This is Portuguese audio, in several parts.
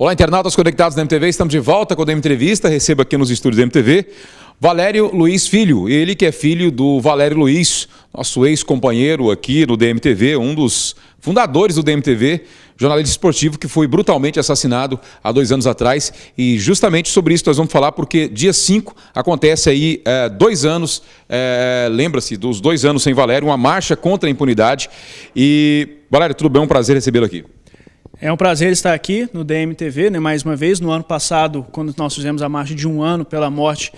Olá, internautas conectados na MTV, estamos de volta com a DM Entrevista. Recebo aqui nos estúdios da MTV Valério Luiz Filho, ele que é filho do Valério Luiz, nosso ex-companheiro aqui no DMTV, um dos fundadores do DMTV, jornalista esportivo que foi brutalmente assassinado há 2 anos atrás. E justamente sobre isso nós vamos falar, porque dia 5 acontece aí 2 anos, lembra-se dos 2 anos sem Valério, uma marcha contra a impunidade. E, Valério, tudo bem? É um prazer recebê-lo aqui. É um prazer estar aqui no DMTV, né, mais uma vez. No ano passado, quando nós fizemos a marcha de 1 ano pela morte,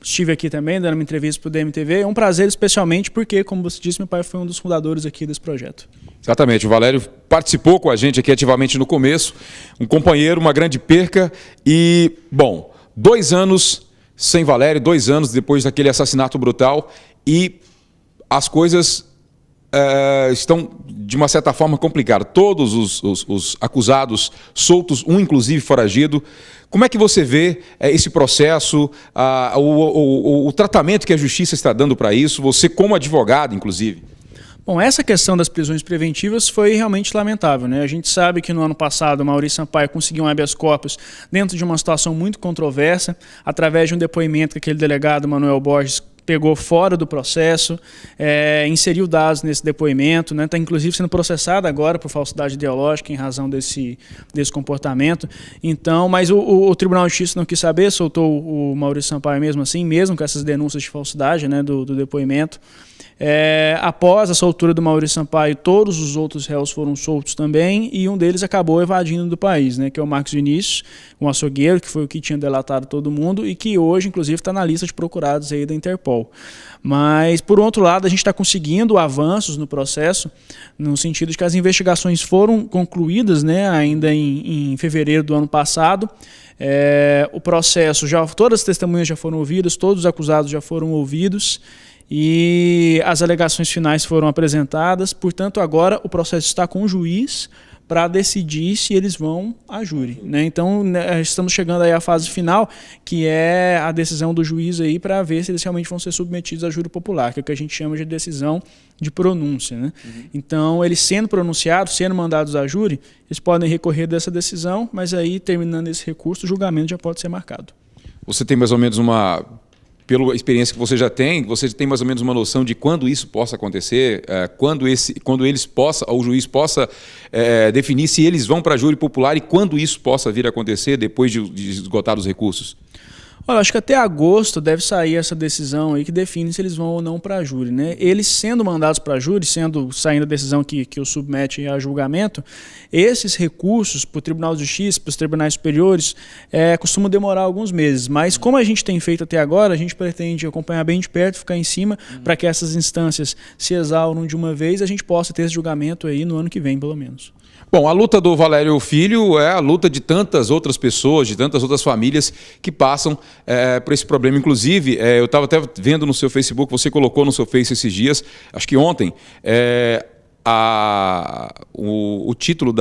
estive aqui também dando uma entrevista para o DMTV. É um prazer especialmente porque, como você disse, meu pai foi um dos fundadores aqui desse projeto. Exatamente, o Valério participou com a gente aqui ativamente no começo, um companheiro, uma grande perca. E, bom, 2 anos sem Valério, 2 anos depois daquele assassinato brutal, e as coisas estão, de uma certa forma, complicadas. Todos os acusados soltos, um inclusive foragido. Como é que você vê esse processo, o tratamento que a justiça está dando para isso, você como advogado, inclusive? Bom, essa questão das prisões preventivas foi realmente lamentável, né? A gente sabe que no ano passado o Maurício Sampaio conseguiu um habeas corpus dentro de uma situação muito controversa, através de um depoimento que aquele delegado, Manuel Borges, pegou fora do processo, inseriu dados nesse depoimento, né? Está inclusive sendo processado agora por falsidade ideológica em razão desse comportamento. Então, mas o Tribunal de Justiça não quis saber, soltou o Maurício Sampaio mesmo assim, mesmo com essas denúncias de falsidade, né, do depoimento. Após a soltura do Maurício Sampaio, todos os outros réus foram soltos também, e um deles acabou evadindo do país, né, que é o Marcos Vinícius, um açougueiro, que foi o que tinha delatado todo mundo e que hoje, inclusive, está na lista de procurados aí da Interpol. Mas, por outro lado, a gente está conseguindo avanços no processo, no sentido de que as investigações foram concluídas, né, ainda em fevereiro do ano passado. O processo, todas as testemunhas já foram ouvidas, todos os acusados já foram ouvidos, e as alegações finais foram apresentadas. Portanto, agora o processo está com o juiz para decidir se eles vão a júri, né? Então, estamos chegando aí à fase final, que é a decisão do juiz aí para ver se eles realmente vão ser submetidos a júri popular, que é o que a gente chama de decisão de pronúncia, né? Então, eles sendo pronunciados, sendo mandados a júri, eles podem recorrer dessa decisão, mas aí, terminando esse recurso, o julgamento já pode ser marcado. Você tem mais ou menos pela experiência que você já tem, você tem mais ou menos uma noção de quando isso possa acontecer, quando o juiz possa definir se eles vão para júri popular e quando isso possa vir a acontecer depois de esgotar os recursos? Olha, acho que até agosto deve sair essa decisão aí que define se eles vão ou não para a júri, né? Eles sendo mandados para a júri, saindo a decisão que o submete a julgamento, esses recursos para o Tribunal de Justiça, para os tribunais superiores, costumam demorar alguns meses. Mas como a gente tem feito até agora, a gente pretende acompanhar bem de perto, ficar em cima, para que essas instâncias se exauram de uma vez e a gente possa ter esse julgamento aí no ano que vem, pelo menos. Bom, a luta do Valério Filho é a luta de tantas outras pessoas, de tantas outras famílias que passam por esse problema. Inclusive, eu estava até vendo no seu Facebook, você colocou no seu Face esses dias, acho que ontem, o título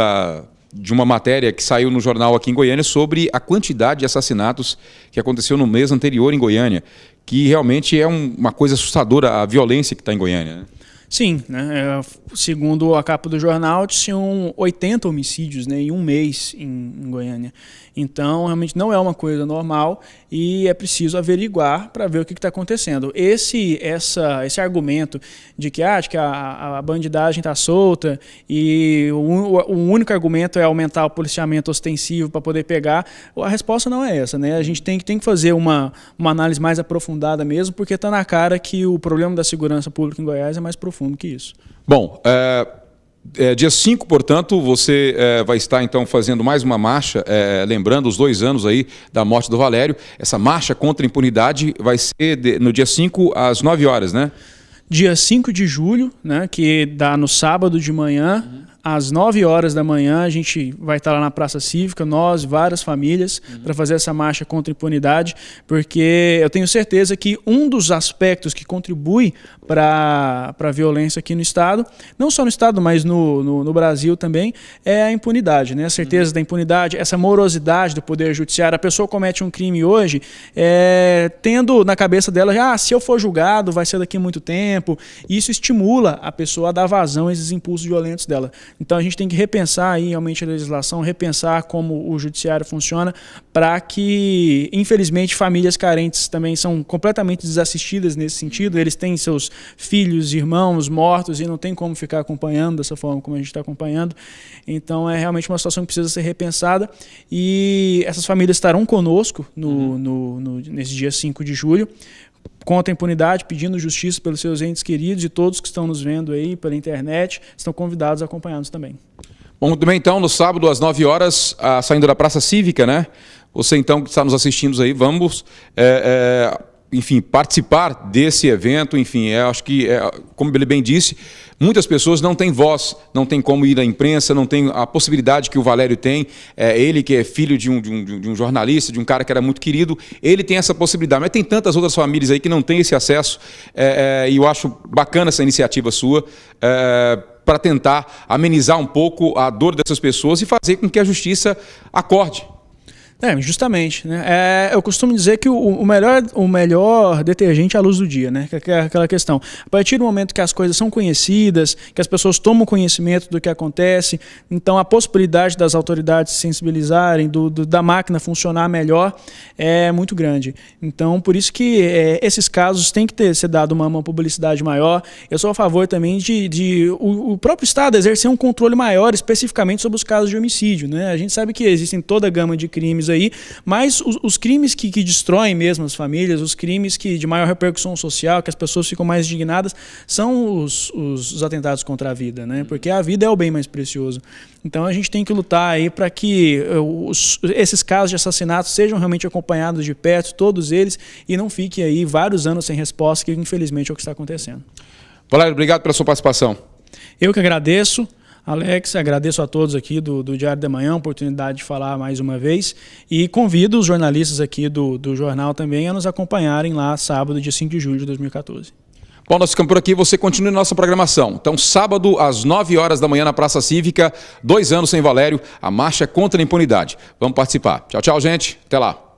de uma matéria que saiu no jornal aqui em Goiânia sobre a quantidade de assassinatos que aconteceu no mês anterior em Goiânia, que realmente é uma coisa assustadora, a violência que está em Goiânia, né? Sim, né? Segundo a capa do jornal, tinham 80 homicídios, né, em um mês em Goiânia. Então, realmente não é uma coisa normal e é preciso averiguar para ver o que está acontecendo. Esse argumento de que a bandidagem está solta e o único argumento é aumentar o policiamento ostensivo para poder pegar, a resposta não é essa, né? A gente tem que fazer uma análise mais aprofundada mesmo, porque está na cara que o problema da segurança pública em Goiás é mais profundo que isso. Bom, dia 5, portanto, você vai estar então fazendo mais uma marcha, lembrando os 2 anos aí da morte do Valério. Essa marcha contra a impunidade vai ser no dia 5 às 9 horas, né? Dia 5 de julho, né, que dá no sábado de manhã, às 9 horas da manhã, a gente vai estar lá na Praça Cívica, nós, várias famílias, para fazer essa marcha contra a impunidade, porque eu tenho certeza que um dos aspectos que contribui para a violência aqui no Estado, não só no Estado, mas no Brasil também, é a impunidade, né? A certeza da impunidade, essa morosidade do Poder Judiciário. A pessoa comete um crime hoje, tendo na cabeça dela, se eu for julgado, vai ser daqui a muito tempo. Isso estimula a pessoa a dar vazão a esses impulsos violentos dela. Então a gente tem que repensar aí realmente a legislação, repensar como o judiciário funciona, para que, infelizmente, famílias carentes também são completamente desassistidas nesse sentido. Eles têm seus filhos, irmãos mortos e não tem como ficar acompanhando dessa forma como a gente está acompanhando. Então é realmente uma situação que precisa ser repensada, e essas famílias estarão conosco nesse dia 5 de julho, contra a impunidade, pedindo justiça pelos seus entes queridos, e todos que estão nos vendo aí pela internet estão convidados a acompanhar-nos também. Bom, muito bem, então, no sábado, às 9 horas, saindo da Praça Cívica, né? Você, então, que está nos assistindo aí, vamos, enfim, participar desse evento. Enfim, acho que, como ele bem disse, muitas pessoas não têm voz, não têm como ir à imprensa, não tem a possibilidade que o Valério tem. Ele, que é filho de um jornalista, de um cara que era muito querido, ele tem essa possibilidade. Mas tem tantas outras famílias aí que não têm esse acesso, e eu acho bacana essa iniciativa sua, para tentar amenizar um pouco a dor dessas pessoas e fazer com que a justiça acorde. Justamente, né? Eu costumo dizer que o melhor detergente é a luz do dia, né? Que é aquela questão. A partir do momento que as coisas são conhecidas, que as pessoas tomam conhecimento do que acontece, então a possibilidade das autoridades se sensibilizarem, da máquina funcionar melhor, é muito grande. Então, por isso que esses casos têm que ser dado uma publicidade maior. Eu sou a favor também de o próprio Estado exercer um controle maior, especificamente sobre os casos de homicídio, né? A gente sabe que existem toda a gama de crimes aí, mas os crimes que destroem mesmo as famílias, os crimes de maior repercussão social, que as pessoas ficam mais indignadas, são os atentados contra a vida, né? Porque a vida é o bem mais precioso. Então a gente tem que lutar aí para que esses casos de assassinato sejam realmente acompanhados de perto, todos eles, e não fiquem aí vários anos sem resposta, que infelizmente é o que está acontecendo. Valério, obrigado pela sua participação. Eu que agradeço. Alex, agradeço a todos aqui do Diário da Manhã a oportunidade de falar mais uma vez, e convido os jornalistas aqui do jornal também a nos acompanharem lá sábado, dia 5 de julho de 2014. Bom, nós ficamos por aqui, você continua na nossa programação. Então, sábado, às 9 horas da manhã, na Praça Cívica, 2 anos sem Valério, a marcha contra a impunidade. Vamos participar. Tchau, tchau, gente. Até lá.